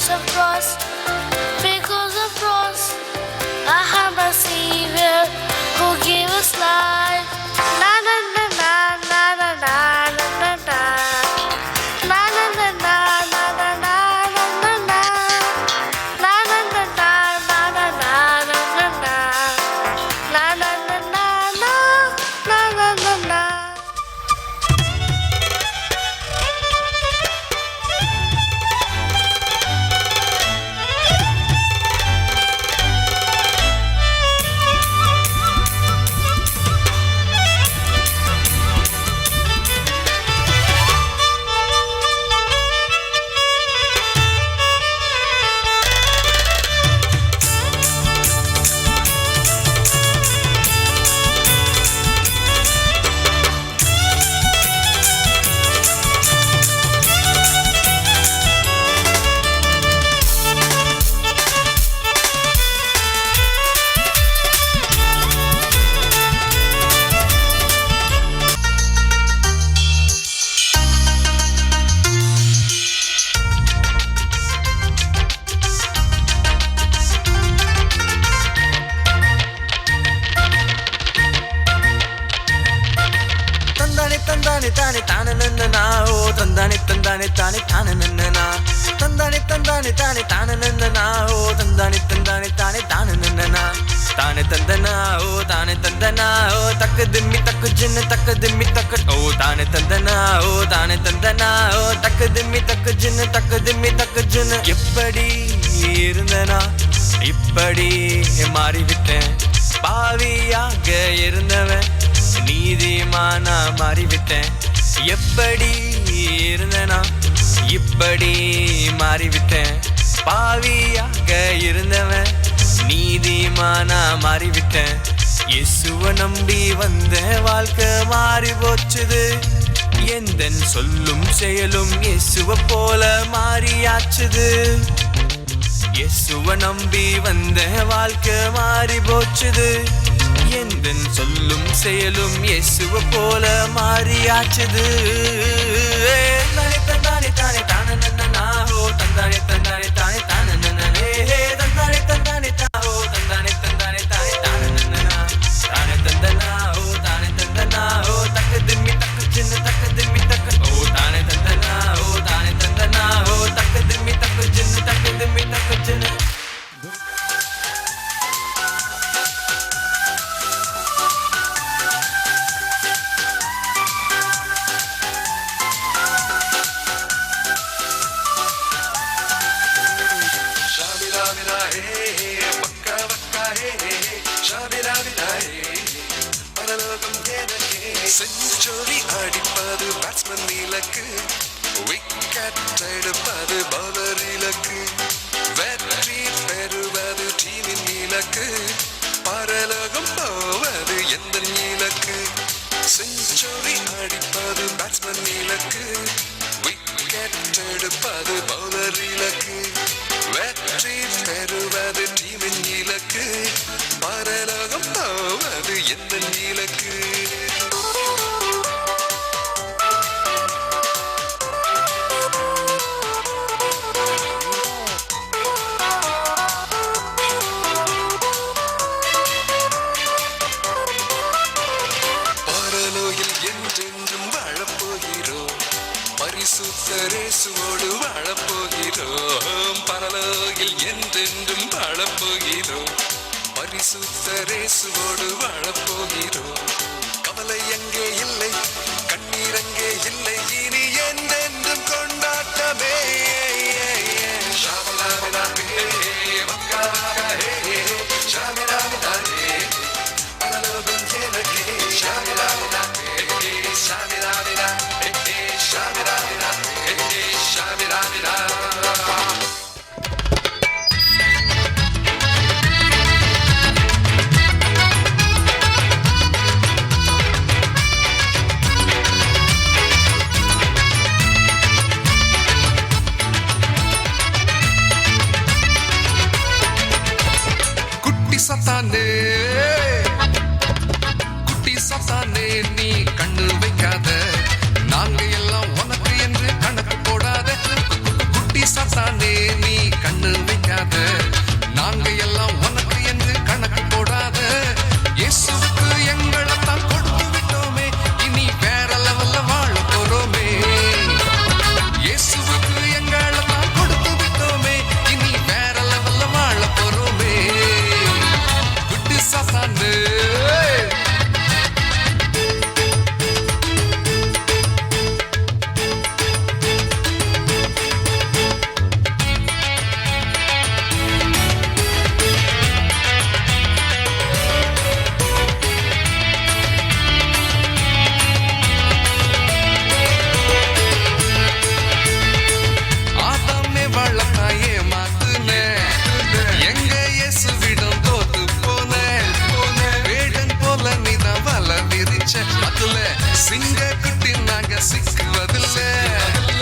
because of cross, because of cross. I have a Savior who gave us life. Na na na na na na na na na. Na na na na na na na na na. Na na na na na na na na na. Na na na na na na na na. தந்தானே தானே தானே நன்னா ஓ தந்தானே தந்தானே தானே தானே நன்னா தந்தானே தந்தானே தானே தானே நன்னா ஓ தந்தானே தந்தானே தானே தானே நன்னா தானே தந்தனா ஓ தானே தந்தனா ஓ தக்கு திம்மி தக்கு ஜின்னு தக்கு திம்மி தக்கு ஓ தானே தந்தனா ஓ தானே தந்தனா ஓ தக்கு திம்மி தக்கு ஜின்னு தக்கு திம்மி தக்கு ஜின்னு எப்படி இருந்தனா இப்படி மாறிவிட்டேன் பாவியாக இருந்தவன் நீதிமானா மாறிவிட்டேன் எப்படி இருந்தனா இப்படி மாறிவிட்டேன் பாவியாக இருந்தவன் நீதிமானா மாறிவிட்டேன் இயேசுவை நம்பி வந்த வாழ்க்கை மாறி போச்சுது எந்தன் சொல்லும் செயலும் இயேசுவை போல மாறியாச்சுது இயேசுவை நம்பி வந்த வாழ்க்கை மாறி போச்சுது எந்தன் சொல்லும் செயலும் இயேசுவை போல மாறியாச்சுது தந்தானே தந்தானே தானே தானே நன்னா ஓ தந்தானே தந்தானே தானே தானே நன்னே தந்தானே தந்தானே தானோ தந்தானே தந்தானே தானே தானே நன்னா தானே தந்தனா ஓ தானே தந்தனா ஓ தக்கு திம்மி தக்கு சின்ன தக்கு திம்மி தக்கு ஓ தானே தந்தனா ஓ தானே தந்தனா ஓ தக்கு திம்மி தக்கு சின்ன தக்கு திம்மி தக்கு சின்ன செஞ்சுரி அடிப்பது பேட்ஸ்மேன் இலக்கு, விக்கெட் எடுப்பது பவுலர் இலக்கு, வெற்றி பெறுவது டீமின் இலக்கு, பரலோகம் போவது எந்த இலக்கு. செஞ்சுரி அடிப்பது பேட்ஸ்மேன் இலக்கு, விக்கெட் எடுப்பது பவுலர் இலக்கு, வெற்றி பெறுவது டீமின் இலக்கு, பரலோகம் போவது எந்த இலக்கு. என்றென்றும் வாழப்போகிறோம், பரிசுத்தரேசுவோடு வாழப்போகிறோம். பரலோகில் என்றென்றும் வாழப்போகிறோம், பரிசுத்தரேசுவோடு வாழப்போகிறோம். கவலை அங்கே இல்லை, கண்ணீர் அங்கே இல்லை, இனி என்றென்றும் கொண்டாட்டமே. கண்ணு வைக்காத, நாங்க எல்லாம் உனக்கு என்று கணக்கு போடாத. இயேசுவுக்கு எங்களைத்தான் கொடுத்து விட்டோமே, இனி வேற லெவல்ல வாழ போறோமே. இயேசுவுக்கு எங்களைத்தான் கொடுத்து விட்டோமே, இனி வேற லெவல்ல வாழ போறோமே. குட்டி சாத்தானு ஆதாமே வாழத்தான் ஏமாத்துனே, எங்க இயேசுவிடம் தோத்து போனேன். வேடன் போல நீதான் வலை விரிச்ச, அதுல சிங்க குட்டி நாங்க சிக்குவதில்ல.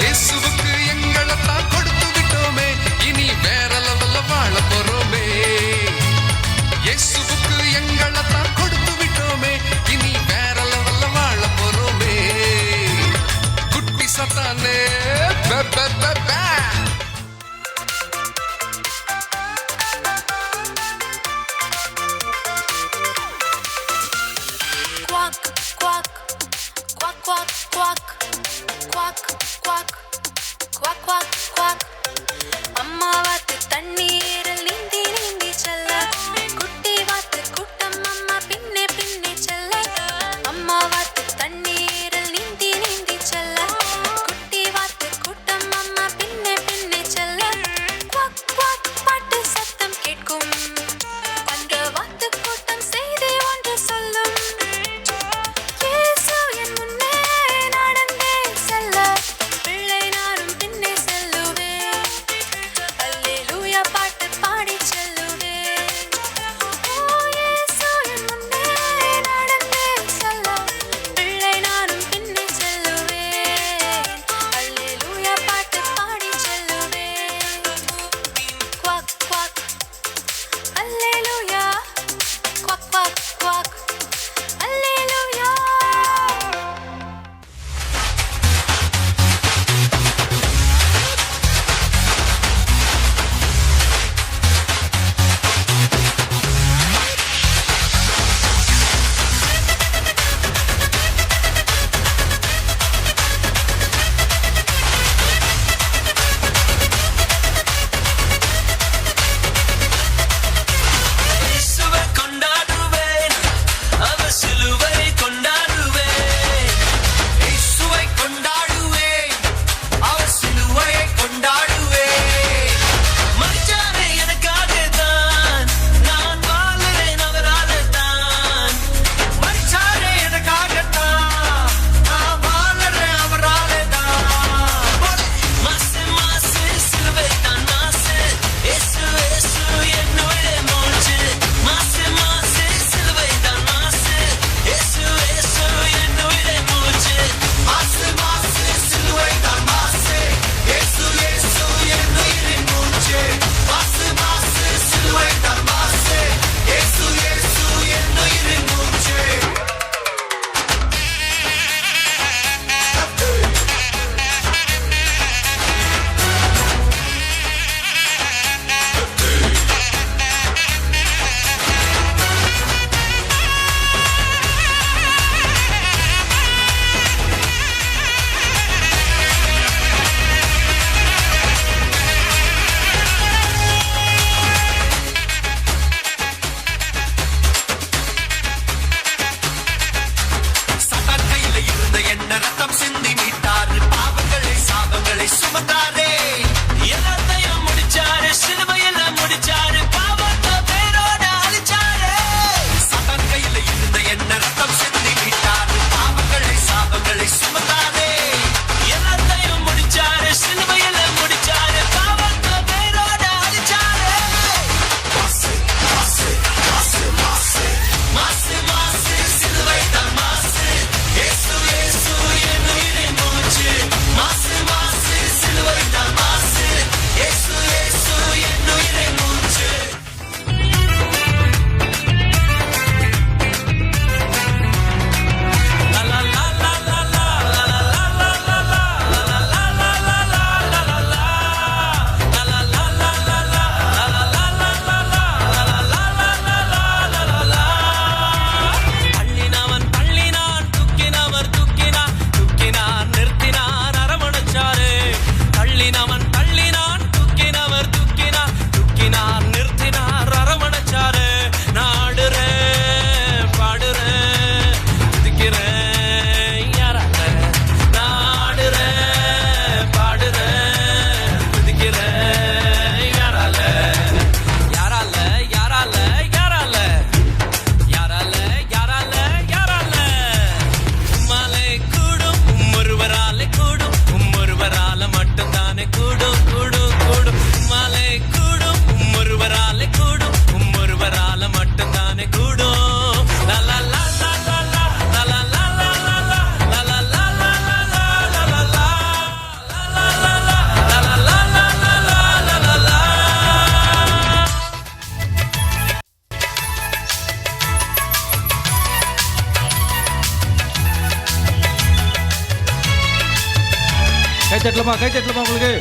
இயேசுவுக்கு எங்களைத்தான் கொடுத்து விட்டோமே, இனி வேற லெவல்ல வாழ போறோமே. இயேசுவுக்கு எங்களைத்தான் கொடுத்து விட்டோமே, இனி வேற லெவல்ல வாழ போறோமே. குட்டி சத்தானே பே, பே, பே, பே. Quack, quack, quack, quack, quack, quack, quack, quack, quack, quack. அம்மா வாத்து தண்ணீரில் நீந்தி நீந்தி செல்ல, குட்டி வாத்து கூட்டம் அம்மா பின்னே பின்னே செல்ல. அம்மா வாத்து தண்ணீரில் நீந்தி நீந்தி செல்ல, குட்டி வாத்து கூட்டம் அம்மா பின்னே பின்னே தட்டலாமா உங்களுக்கு